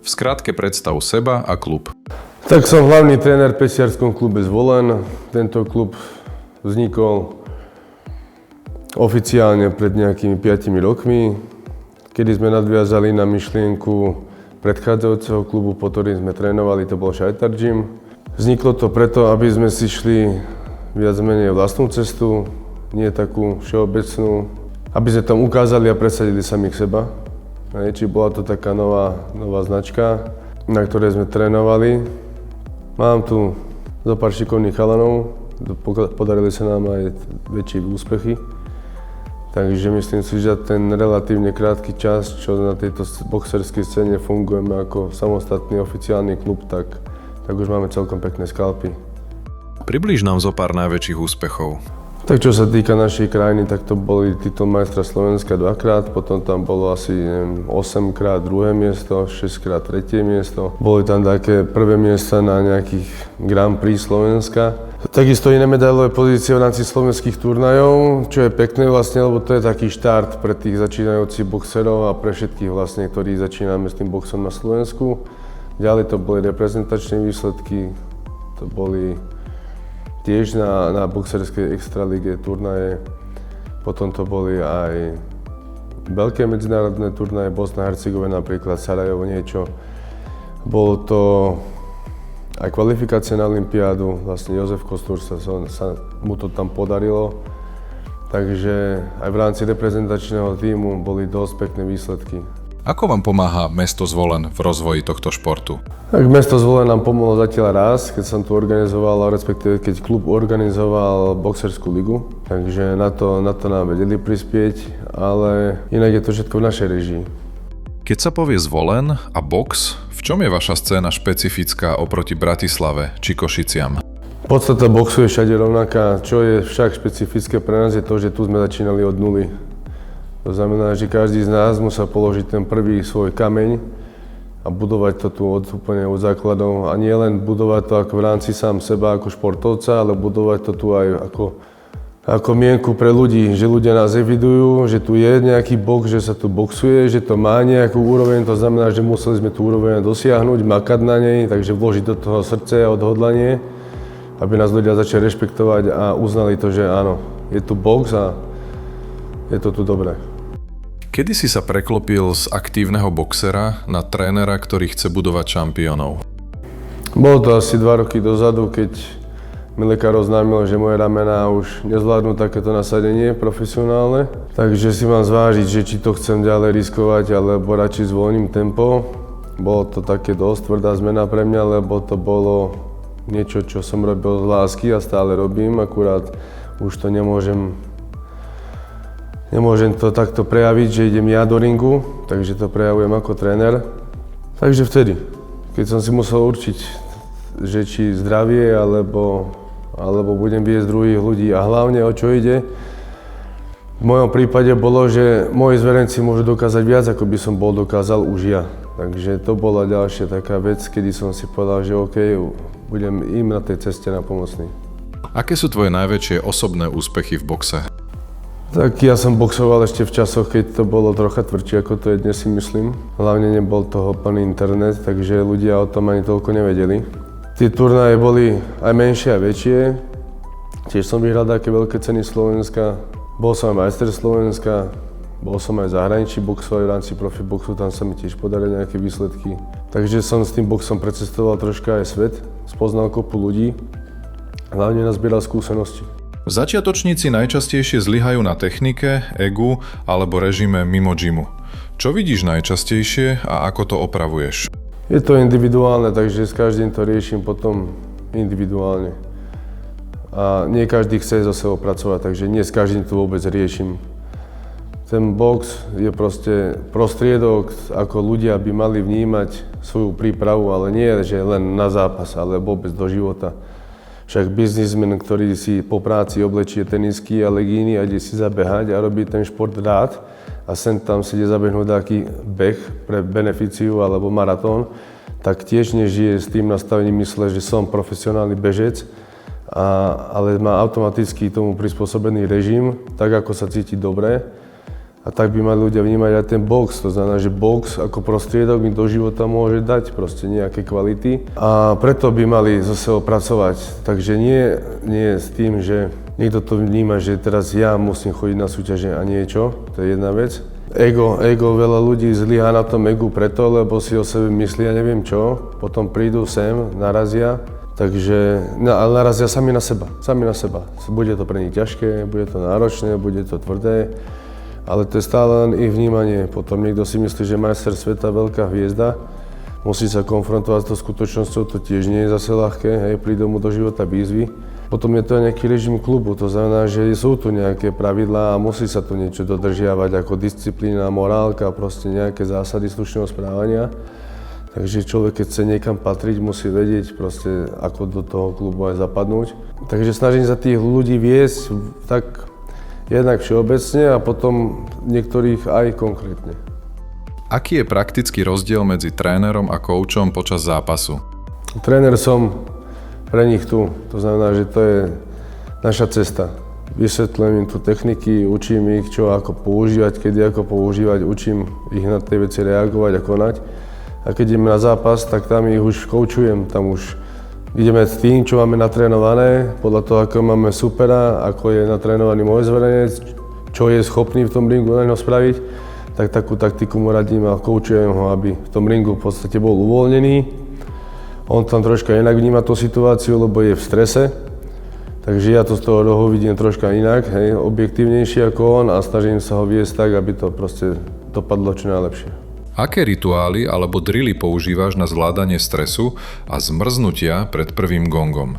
V skratke predstav seba a klub. Tak som hlavný tréner v pesiarskom klube Zvolen. Tento klub vznikol oficiálne pred nejakými 5 rokmi, kedy sme nadviazali na myšlienku predchádzajúceho klubu, po ktorým sme trénovali, to bol Šajtar Gym. Vzniklo to preto, aby sme si šli viac menej vlastnú cestu, nie takú všeobecnú, aby sme tam ukázali a presadili samých seba. Či bola to taká nová značka, na ktorej sme trénovali. Mám tu zo pár šikovných chalanov, podarili sa nám aj väčšie úspechy. Takže myslím si, že ten relatívne krátky čas, čo na tejto boxerskej scéne fungujeme ako samostatný oficiálny klub, tak už máme celkom pekné skalpy. Priblíž nám zo pár najväčších úspechov. Tak čo sa týka našej krajiny, tak to boli titul majstra Slovenska 2-krát, potom tam bolo asi 8-krát druhé miesto, 6-krát tretie miesto. Boli tam také prvé miesta na nejakých Grand Prix Slovenska. Takisto iné medailové pozície v rámci slovenských turnajov, čo je pekné vlastne, lebo to je taký štart pre tých začínajúcich boxerov a pre všetkých vlastne, ktorí začíname s tým boxom na Slovensku. Ďalej to boli reprezentačné výsledky, to boli tiež na boxerskej extralíge turnaje. Potom to boli aj veľké medzinárodné turnaje, Bosna a Hercegovina, napríklad Sarajevo niečo. Bolo to aj kvalifikácia na olympiádu, vlastne Jozef Kostúr sa mu to tam podarilo. Takže aj v rámci reprezentačného tímu boli dosť pekné výsledky. Ako vám pomáha mesto Zvolen v rozvoji tohto športu? Tak mesto Zvolen nám pomohlo zatiaľ raz, keď som tu organizoval, respektíve keď klub organizoval boxerskú ligu. Takže na to nám vedeli prispieť, ale inak je to všetko v našej režii. Keď sa povie Zvolen a box, v čom je vaša scéna špecifická oproti Bratislave či Košiciam? Podstata boxu je všade rovnaká. Čo je však špecifické pre nás je to, že tu sme začínali od nuly. To znamená, že každý z nás musel položiť ten prvý svoj kameň a budovať to tu úplne od základov. A nie len budovať to ako v rámci sám seba ako športovca, ale budovať to tu aj ako mienku pre ľudí, že ľudia nás evidujú, že tu je nejaký box, že sa tu boxuje, že to má nejakú úroveň, to znamená, že museli sme tú úroveň dosiahnuť, makať na nej, takže vložiť do toho srdce a odhodlanie, aby nás ľudia začali rešpektovať a uznali to, že áno, je tu box a je to tu dobré. Kedy si sa preklopil z aktívneho boxera na trénera, ktorý chce budovať šampiónov? Bolo to asi 2 roky dozadu, keď mi lekár oznámil, že moje ramená už nezvládnu takéto nasadenie profesionálne. Takže si mám zvážiť, že či to chcem ďalej riskovať, alebo radšej zvolním tempo. Bolo to také dosť tvrdá zmena pre mňa, lebo to bolo niečo, čo som robil z lásky a stále robím, akurát už to nemôžem to takto prejaviť, že idem ja do ringu, takže to prejavujem ako tréner. Takže vtedy, keď som si musel určiť, že či zdravie, alebo budem viesť druhých ľudí a hlavne o čo ide, v mojom prípade bolo, že moji zverenci môžu dokázať viac, ako by som dokázal už ja. Takže to bola ďalšia taká vec, kedy som si povedal, že OK, budem im na tej ceste napomocný. Aké sú tvoje najväčšie osobné úspechy v boxe? Tak ja som boxoval ešte v časoch, keď to bolo trocha tvrdšie, ako to je dnes, si myslím. Hlavne nebol toho plný internet, takže ľudia o tom ani toľko nevedeli. Tie turnaje boli aj menšie a väčšie. Tiež som vyhral také veľké ceny Slovenska. Bol som aj majster Slovenska, bol som aj v zahraničí boxovať v rámci profiboxu, tam sa mi tiež podarili nejaké výsledky. Takže som s tým boxom precestoval troška aj svet, spoznal kopu ľudí, hlavne nazbieral skúsenosti. Začiatočníci najčastejšie zlyhajú na technike, egu alebo režime mimo gymu. Čo vidíš najčastejšie a ako to opravuješ? Je to individuálne, takže s každým to riešim potom individuálne. A nie každý chce so sebou pracovať, takže nie s každým to vôbec riešim. Ten box je proste prostriedok, ako ľudia by mali vnímať svoju prípravu, ale nie, že len na zápas, ale vôbec do života. Však biznismen, ktorý si po práci oblečie tenisky a legíny a ide si zabehať a robí ten šport rád a sem tam si ide zabehnúť taký beh pre beneficiu alebo maratón, tak tiež nežije s tým nastavením mysle, že som profesionálny bežec, ale má automaticky tomu prispôsobený režim, tak ako sa cíti dobre. A tak by mali ľudia vnímať aj ten box, to znamená, že box ako prostriedok mi do života môže dať proste nejaké kvality a preto by mali zo sebou pracovať. Takže nie s tým, že niekto to vníma, že teraz ja musím chodiť na súťaže a niečo, to je jedna vec. Ego, veľa ľudí zlyhá na tom egu preto, lebo si o sebe myslia neviem čo, potom prídu sem, narazia, ale narazia sami na seba. Bude to pre nich ťažké, bude to náročné, bude to tvrdé. Ale to je stále len ich vnímanie. Potom niekto si myslí, že majster sveta, veľká hviezda, musí sa konfrontovať s tou skutočnosťou, to tiež nie je zase ľahké, hej, prídu mu do života výzvy. Potom je to aj nejaký režim klubu, to znamená, že sú tu nejaké pravidlá a musí sa tu niečo dodržiavať ako disciplína, morálka, proste nejaké zásady slušného správania. Takže človek, keď chce niekam patriť, musí vedieť proste, ako do toho klubu aj zapadnúť. Takže snažím sa tých ľudí viesť tak jednak všeobecne a potom niektorých aj konkrétne. Aký je praktický rozdiel medzi trénerom a koučom počas zápasu? Tréner som pre nich tu, to znamená, že to je naša cesta. Vysvetľujem im tu techniky, učím ich, čo ako používať, kedy ako používať, učím ich na tie veci reagovať a konať. A keď ideme na zápas, tak tam ich už koučujem, tam už ideme s tým, čo máme natrénované, podľa toho, ako máme supera, ako je natrénovaný môj zverenec, čo je schopný v tom ringu na ňo spraviť, tak takú taktiku mu radím a koučujem ho, aby v tom ringu v podstate bol uvoľnený. On tam troška inak vníma tú situáciu, lebo je v strese, takže ja to z toho rohu vidím troška inak, hej, objektívnejšie ako on a snažím sa ho viesť tak, aby to proste dopadlo čo najlepšie. Aké rituály alebo drily používaš na zvládanie stresu a zmrznutia pred prvým gongom?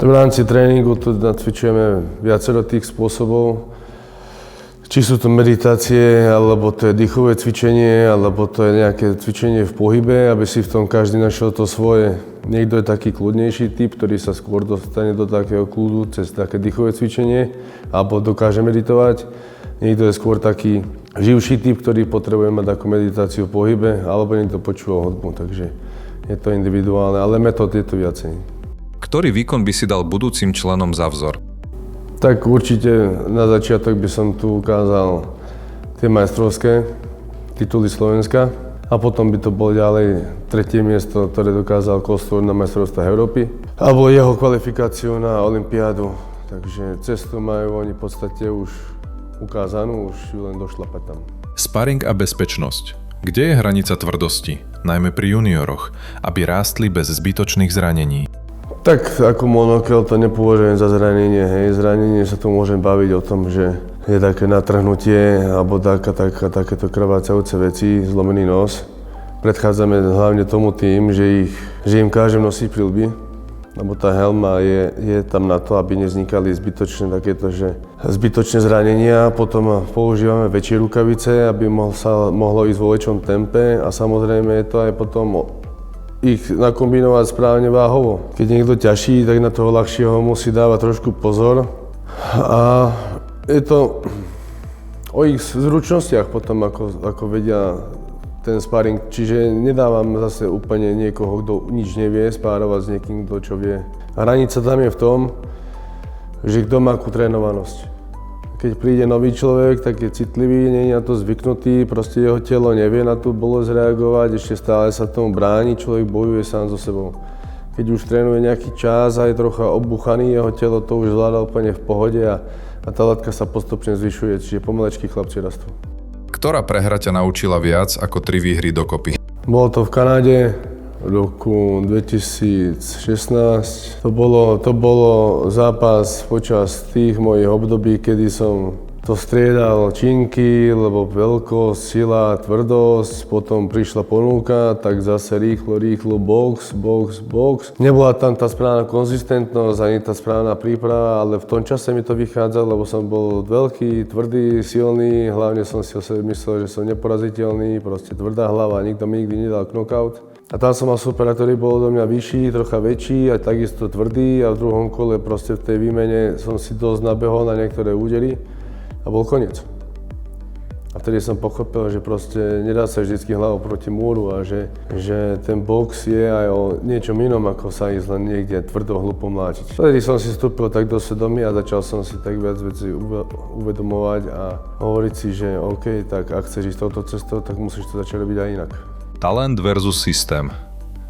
V rámci tréningu tu nacvičujeme viacero tých spôsobov. Či sú to meditácie, alebo to je dýchové cvičenie, alebo to je nejaké cvičenie v pohybe, aby si v tom každý našiel to svoje. Niekto je taký kľudnejší typ, ktorý sa skôr dostane do takého kľudu cez také dýchové cvičenie, alebo dokáže meditovať. Niekto je skôr taký živší typ, ktorý potrebuje mať takú meditáciu v pohybe, alebo niekto počúva hudbu, takže je to individuálne, ale metód je tu viacej. Ktorý výkon by si dal budúcim členom za vzor? Tak určite na začiatok by som tu ukázal tie majstrovské tituly Slovenska a potom by to bolo ďalej tretie miesto, ktoré dokázal Kostur na majstrovstvách Európy alebo jeho kvalifikáciu na olympiádu. Takže cestu majú oni v podstate už ukázanú, už ju len došlapať tam. Sparing a bezpečnosť. Kde je hranica tvrdosti, najmä pri junioroch, aby rástli bez zbytočných zranení? Tak ako monokel to nepovažujem za zranenie, hej. Zranenie sa tu môžem baviť o tom, že je také natrhnutie alebo takéto krvácajúce veci, zlomený nos. Predchádzame hlavne tomu tým, že im kážem nosiť prilby, lebo tá helma je tam na to, aby nevznikali zbytočné zranenia. Potom používame väčšie rukavice, aby mohlo ísť vo väčšom tempe a samozrejme je to aj potom ich nakombinovať správne váhovo. Keď niekto ťažší, tak na toho ľahšieho musí dávať trošku pozor. A je to o ich zručnostiach potom, ako vedia ten sparing. Čiže nedávam zase úplne niekoho, kto nič nevie, spárovať s niekým, kto čo vie. Hranica tam je v tom, že kto má akú trénovanosť. Keď príde nový človek, tak je citlivý, nie je na to zvyknutý, proste jeho telo nevie na tú bolesť reagovať, ešte stále sa tomu bráni, človek bojuje sám so sebou. Keď už trénuje nejaký čas a je trocha obuchaný, jeho telo to už zvláda úplne v pohode a tá latka sa postupne zvyšuje, čiže pomalečky chlapci rastú. Ktorá prehra ťa naučila viac ako 3 výhry dokopy? Bolo to v Kanáde v roku 2016. To bolo zápas počas tých mojich období, kedy som to striedal činky, lebo veľkosť, sila, tvrdosť, potom prišla ponuka, tak zase rýchlo, box. Nebola tam tá správna konzistentnosť, ani tá správna príprava, ale v tom čase mi to vychádzalo, lebo som bol veľký, tvrdý, silný, hlavne som si o sebe myslel, že som neporaziteľný, proste tvrdá hlava, nikto mi nikdy nedal knockout. A tam som mal supera, ktorý bol do mňa vyšší, trocha väčší a takisto tvrdý a v druhom kole proste v tej výmene som si dosť nabehol na niektoré údery a bol koniec. A vtedy som pochopil, že proste nedá sa vždycky hlavou proti múru a že ten box je aj o niečom inom, ako sa ísť len niekde tvrdo, hlupo mlátiť. Vtedy som si vstúpil tak do svedomia a začal som si tak viac veci uvedomovať a hovoriť si, že OK, tak ak chceš ísť touto cestou, tak musíš to začať robiť aj inak. Talent versus systém.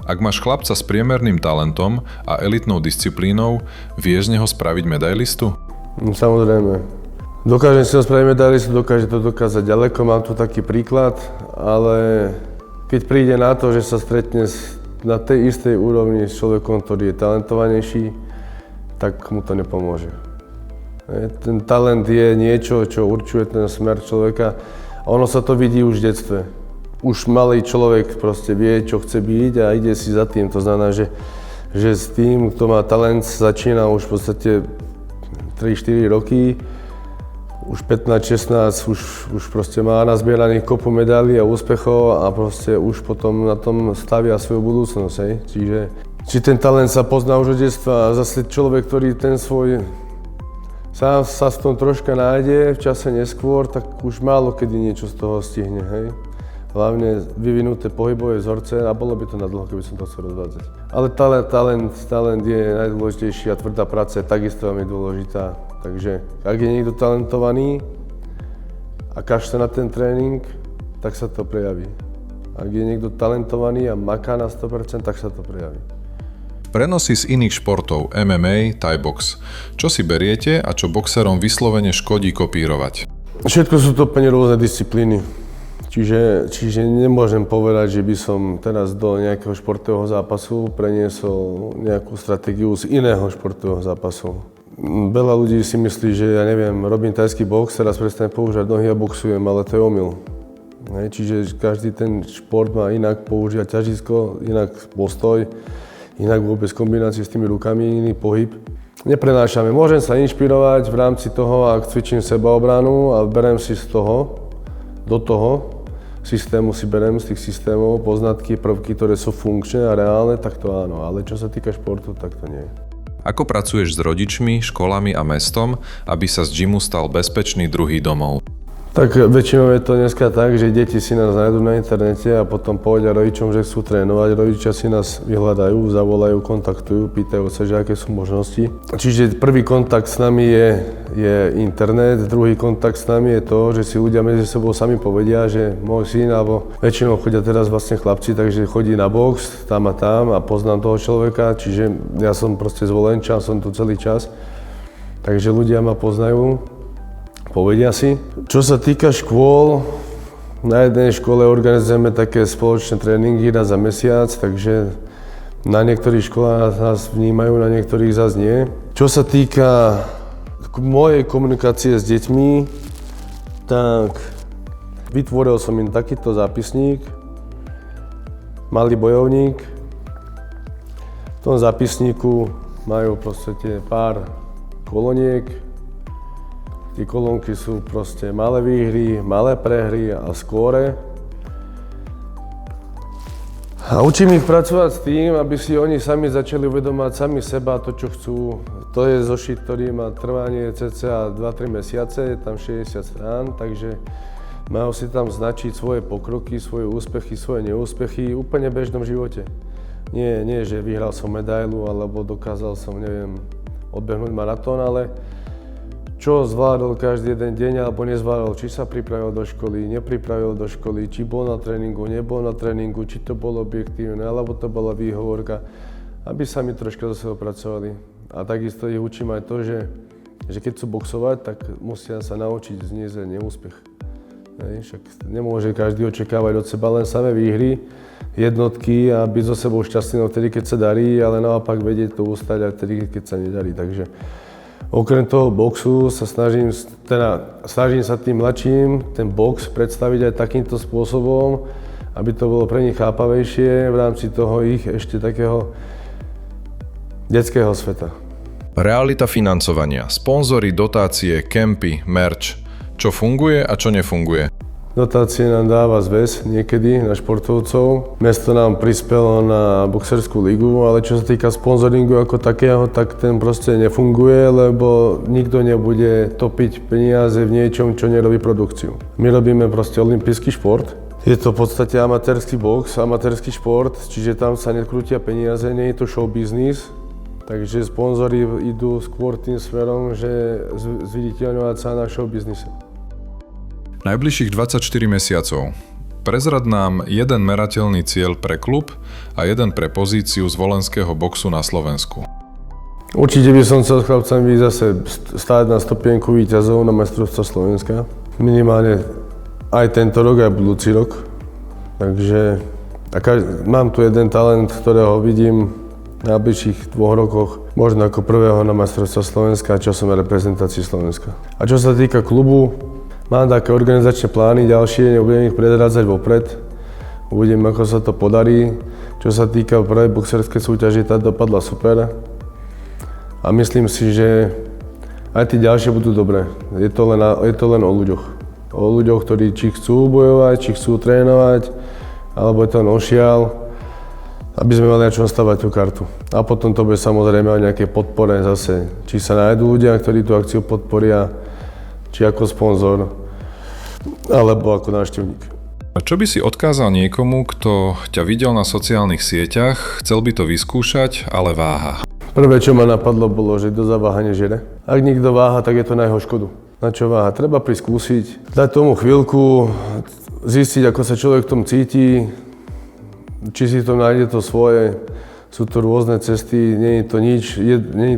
Ak máš chlapca s priemerným talentom a elitnou disciplínou, vieš z neho spraviť medailistu? Samozrejme. Dokážem si ho spraviť medailistu, dokáže to dokázať ďaleko, mám tu taký príklad, ale keď príde na to, že sa stretne na tej istej úrovni s človekom, ktorý je talentovanejší, tak mu to nepomôže. Ten talent je niečo, čo určuje ten smer človeka a ono sa to vidí už v detstve. Už malý človek proste vie, čo chce byť a ide si za tým. To znamená, že s tým, kto má talent, začína už v podstate 3-4 roky, už 15-16, už proste má nazbieraných kopu medailí a úspechov a proste už potom na tom stavia svoju budúcnosť. Hej. Či ten talent sa pozná už od detstva a zase človek, ktorý ten svoj sám sa v tom troška nájde v čase neskôr, tak už málo kedy niečo z toho stihne. Hej. Hlavne vyvinuté pohybové vzorce a bolo by to na dlho, keby som to chcel rozvádzať. Ale talent je najdôležitejší a tvrdá práca je takisto veľmi dôležitá. Takže ak je niekto talentovaný a kašle na ten tréning, tak sa to prejaví. Ak je niekto talentovaný a maká na 100%, tak sa to prejaví. Prenosy z iných športov, MMA, Thai box. Čo si beriete a čo boxerom vyslovene škodí kopírovať? Všetko sú to úplne rôzne disciplíny. Čiže nemôžem povedať, že by som teraz do nejakého športového zápasu preniesol nejakú stratégiu z iného športového zápasu. Veľa ľudí si myslí, že ja neviem, robím thajský box, teraz prestanem používať nohy a boxujem, ale to je omyl. Čiže každý ten šport má inak používať ťažisko, inak postoj, inak vôbec kombinácie s tými rukami, iný pohyb. Neprenášame. Môžem sa inšpirovať v rámci toho, ak cvičím sebaobranu a berem si do toho systému si berem z tých systémov poznatky, prvky, ktoré sú funkčné a reálne, tak to áno. Ale čo sa týka športu, tak to nie. Ako pracuješ s rodičmi, školami a mestom, aby sa z gymu stal bezpečný druhý domov? Tak väčšinou je to dneska tak, že deti si nás nájdú na internete a potom povedia rodičom, že chcú trénovať. Rodičia si nás vyhľadajú, zavolajú, kontaktujú, pýtajú sa, že aké sú možnosti. Čiže prvý kontakt s nami je internet, druhý kontakt s nami je to, že si ľudia medzi sebou sami povedia, že môj syn, alebo väčšinou chodia teraz vlastne chlapci, takže chodí na box tam a poznám toho človeka, čiže ja som proste zvolenčan, som tu celý čas, takže ľudia ma poznajú. Povedia si. Čo sa týka škôl, na jednej škole organizujeme také spoločné tréningy raz za mesiac, takže na niektorých školách nás vnímajú, na niektorých zase nie. Čo sa týka mojej komunikácie s deťmi, tak vytvoril som im takýto zápisník, malý bojovník. V tom zápisníku majú v podstate pár koloniek. Tie kolónky sú proste malé výhry, malé prehry a skóre. A učím ich pracovať s tým, aby si oni sami začali uvedomať sami seba to, čo chcú. To je zošit, ktorý má trvanie cca 2-3 mesiace, je tam 60 strán, takže majú si tam značiť svoje pokroky, svoje úspechy, svoje neúspechy v úplne bežnom živote. Nie, že vyhral som medailu alebo dokázal som, odbehnúť maratón, ale čo zvládol každý jeden deň alebo nezvládol, či sa pripravil do školy, nepripravil do školy, či bol na tréningu, nebol na tréningu, či to bolo objektívne, alebo to bola výhovorka, aby sa mi troška do seba pracovali. A takisto ich učím aj to, že keď chcú boxovať, tak musia sa naučiť zniesť neúspech. Však nemôže každý očakávať od seba len samé výhry, jednotky a byť so sebou šťastný vtedy, keď sa darí, ale naopak vedieť to ustať aj vtedy, keď sa nedarí. Takže okrem toho boxu sa snažím sa tým mladším ten box predstaviť aj takýmto spôsobom, aby to bolo pre nich chápavejšie v rámci toho ich ešte takého detského sveta. Realita financovania, sponzory, dotácie, kempy, merch. Čo funguje a čo nefunguje? Dotácie nám dáva zväz niekedy na športovcov. Mesto nám prispelo na boxerskú ligu, ale čo sa týka sponzoringu ako takého, tak ten proste nefunguje, lebo nikto nebude topiť peniaze v niečom, čo nerobí produkciu. My robíme proste olympijský šport. Je to v podstate amatérsky box, amatérsky šport, čiže tam sa nekrútia peniaze, nie je to show business. Takže sponzori idú skôr tým smerom, že zviditeľňovať sa na show businesse. Najbližších 24 mesiacov. Prezrad nám jeden merateľný cieľ pre klub a jeden pre pozíciu zvolenského boxu na Slovensku. Určite by som chcel s chlapcami zase stáť na stupienku víťazov na majstrovstvá Slovenska. Minimálne aj tento rok, aj budúci rok. Takže mám tu jeden talent, ktorého vidím v najbližších 2 rokoch, možno ako prvého na majstrovstvá Slovenska a časom aj reprezentácii Slovenska. A čo sa týka klubu, mám také organizačné plány ďalšie, nebudem ich predrádzať vopred. Uvidím, ako sa to podarí. Čo sa týka prvej boxerskej súťaže, tá dopadla super. A myslím si, že aj tie ďalšie budú dobré. Je to len o ľuďoch. O ľuďoch, ktorí či chcú bojovať, či chcú trénovať, alebo je to len ošial, aby sme mali na čom stavať tú kartu. A potom to bude samozrejme o nejakej podpore zase. Či sa nájdú ľudia, ktorí tú akciu podporia, či ako sponzor, alebo ako návštevník. A čo by si odkázal niekomu, kto ťa videl na sociálnych sieťach, chcel by to vyskúšať, ale váha? Prvé, čo ma napadlo, bolo, že kto za váha nežere. Ak niekto váha, tak je to na jeho škodu. Na čo váha? Treba priskúsiť, dať tomu chvíľku, zistiť, ako sa človek v tom cíti, či si to nájde to svoje. Sú to rôzne cesty, nie je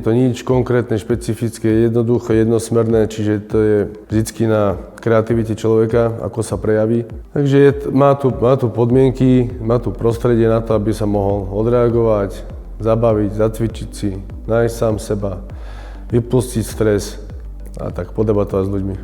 to nič konkrétne, špecifické, jednoduché, jednosmerné, čiže to je vždycky na kreativite človeka, ako sa prejaví. Takže má tu podmienky, má tu prostredie na to, aby sa mohol odreagovať, zabaviť, zacvičiť si, nájsť sám seba, vypustiť stres a tak podebatovať s ľuďmi.